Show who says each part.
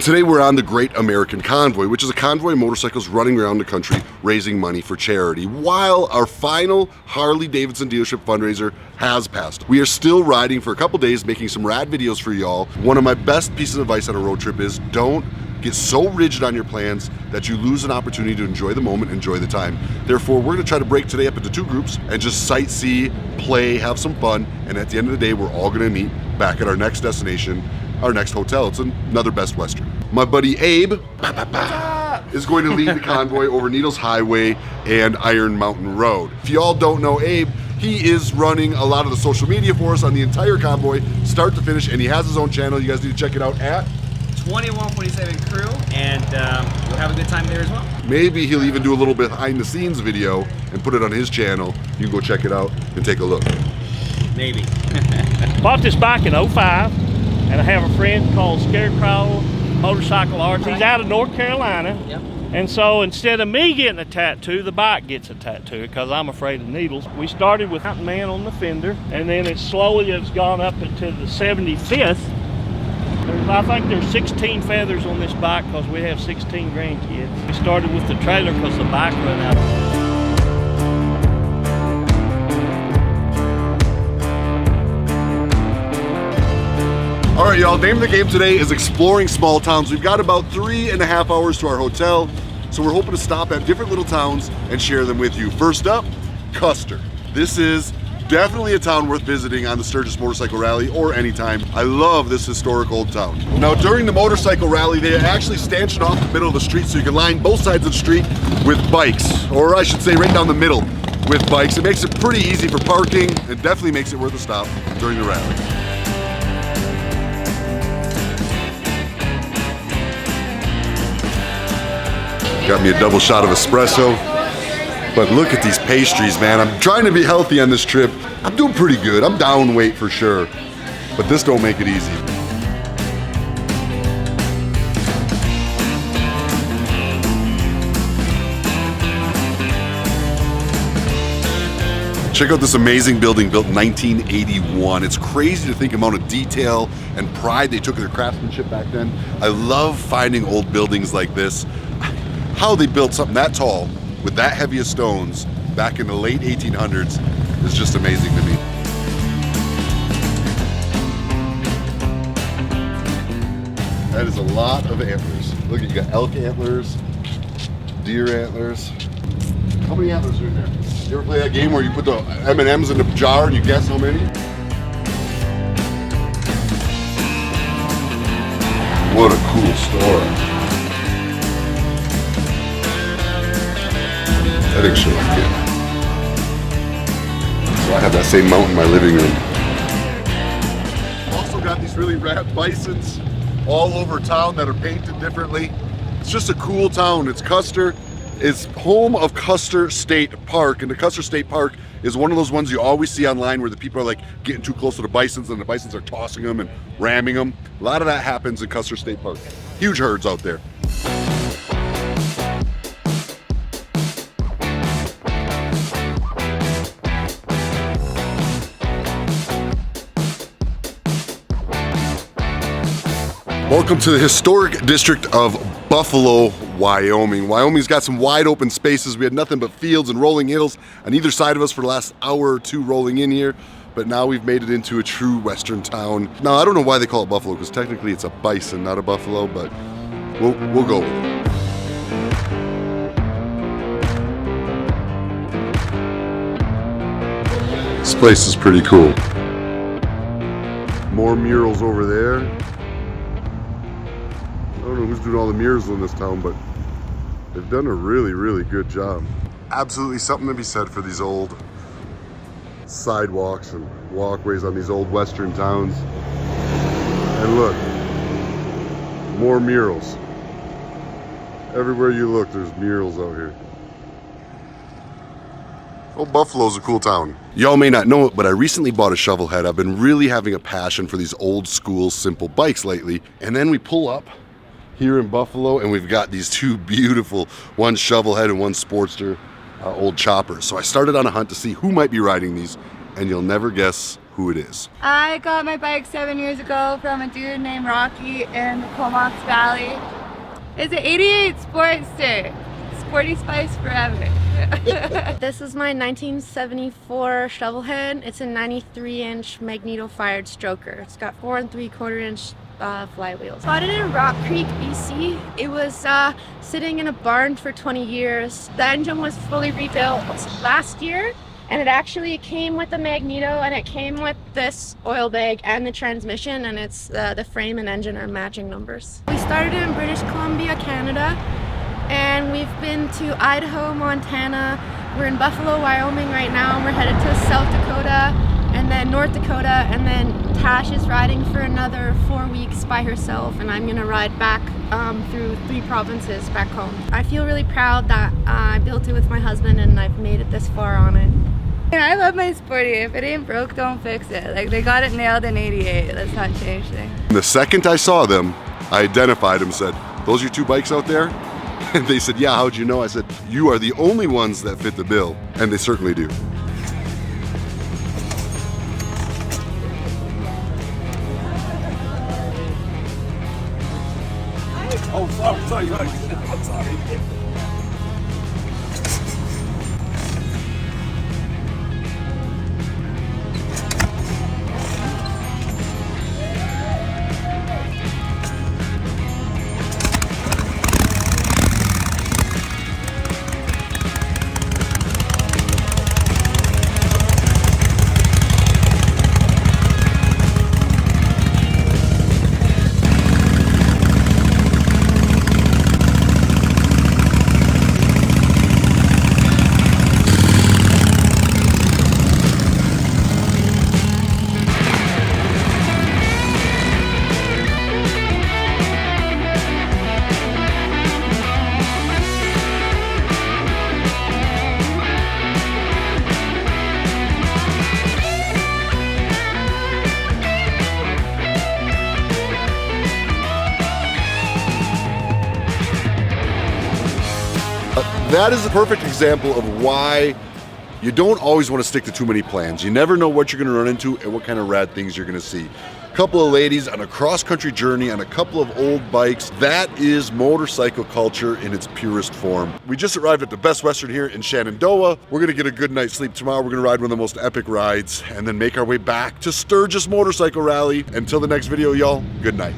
Speaker 1: Today we're on the Great American Convoy, which is a convoy of motorcycles running around the country raising money for charity, while our final Harley Davidson dealership fundraiser has passed. We are still riding for a couple days, making some rad videos for y'all. One of my best pieces of advice on a road trip is don't get so rigid on your plans that you lose an opportunity to enjoy the moment, enjoy the time. Therefore, we're gonna try to break today up into two groups and just sightsee, play, have some fun, and at the end of the day, we're all gonna meet back at our next destination, our next hotel. It's another Best Western. My buddy Abe is going to lead the convoy over Needles Highway and Iron Mountain Road. If y'all don't know Abe, he is running a lot of the social media for us on the entire convoy, start to finish, and he has his own channel. You guys need to check it out at
Speaker 2: 2147 Crew, and we'll have a good time there as well.
Speaker 1: Maybe he'll even do a little behind the scenes video and put it on his channel. You can go check it out and take a look.
Speaker 2: Maybe.
Speaker 3: Bought this bike in '05, and I have a friend called Scarecrow Motorcycle Arts. He's out of North Carolina. Yep. And so instead of me getting a tattoo, the bike gets a tattoo because I'm afraid of needles. We started with Mountain Man on the fender, and then it slowly has gone up into the 75th. I think there's 16 feathers on this bike because we have 16 grandkids. We started with the trailer because the bike ran out.
Speaker 1: All right, y'all, name of the game today is exploring small towns. We've got about 3.5 hours to our hotel, so we're hoping to stop at different little towns and share them with you. First up, Custer. This is definitely a town worth visiting on the Sturgis Motorcycle Rally or anytime. I love this historic old town. Now, during the motorcycle rally, they actually stanchion off the middle of the street so you can line both sides of the street with bikes, or I should say right down the middle with bikes. It makes it pretty easy for parking and definitely makes it worth a stop during the rally. Got me a double shot of espresso. But look at these pastries, man. I'm trying to be healthy on this trip. I'm doing pretty good. I'm down weight for sure. But this don't make it easy. Check out this amazing building built in 1981. It's crazy to think the amount of detail and pride they took in their craftsmanship back then. I love finding old buildings like this. How they built something that tall with that heavy of stones back in the late 1800s is just amazing to me. That is a lot of antlers. Look, you got elk antlers, deer antlers. How many antlers are in there? You ever play that game where you put the M&Ms in a jar and you guess how many? What a cool store. That thing sure looks good. So I have that same mount in my living room. Also got these really rad bisons all over town that are painted differently. It's just a cool town. It's Custer. It's home of Custer State Park, and the Custer State Park is one of those ones you always see online where the people are like getting too close to the bisons and the bisons are tossing them and ramming them. A lot of that happens in Custer State Park. Huge herds out there. Welcome to the historic district of Buffalo, Wyoming. Wyoming's got some wide open spaces. We had nothing but fields and rolling hills on either side of us for the last hour or two rolling in here, but now we've made it into a true western town. Now, I don't know why they call it buffalo, because technically it's a bison, not a buffalo, but we'll go with it. This place is pretty cool. More murals over there. I don't know who's doing all the murals in this town, but they've done a really, really good job. Absolutely something to be said for these old sidewalks and walkways on these old western towns. And look, more murals. Everywhere you look, there's murals out here. Old Buffalo's a cool town. Y'all may not know it, but I recently bought a shovel head. I've been really having a passion for these old school simple bikes lately. And then we pull up here in Buffalo and we've got these two beautiful, one shovel head and one Sportster old choppers. So I started on a hunt to see who might be riding these, and you'll never guess who who it is.
Speaker 4: I got my bike 7 years ago from a dude named Rocky in the Comox Valley. It's an 88 Sportster. Sporty spice forever.
Speaker 5: This is my 1974 Shovelhead. It's a 93-inch magneto-fired stroker. It's got 4 3/4-inch flywheels. Bought it in Rock Creek, BC. It was sitting in a barn for 20 years. The engine was fully rebuilt last year, and it actually came with a magneto, and it came with this oil bag and the transmission, and it's the frame and engine are matching numbers. We started in British Columbia, Canada, and we've been to Idaho, Montana. We're in Buffalo, Wyoming right now, and we're headed to South Dakota, and then North Dakota, and then Tash is riding for another 4 weeks by herself, and I'm gonna ride back through 3 provinces back home. I feel really proud that I built it with my husband and I've made it this far on it.
Speaker 4: Yeah, I love my Sporty. If it ain't broke, don't fix it. Like, they got it nailed in 88. That's not changing.
Speaker 1: The second I saw them, I identified them, said, "Those are your 2 bikes out there?" And they said, "Yeah, how'd you know?" I said, "You are the only ones that fit the bill." And they certainly do.
Speaker 6: Oh, sorry. I'm sorry.
Speaker 1: That is a perfect example of why you don't always want to stick to too many plans. You never know what you're going to run into and what kind of rad things you're going to see. A couple of ladies on a cross-country journey on a couple of old bikes. That is motorcycle culture in its purest form. We just arrived at the Best Western here in Shenandoah. We're going to get a good night's sleep tomorrow. We're going to ride one of the most epic rides and then make our way back to Sturgis Motorcycle Rally. Until the next video, y'all, good night.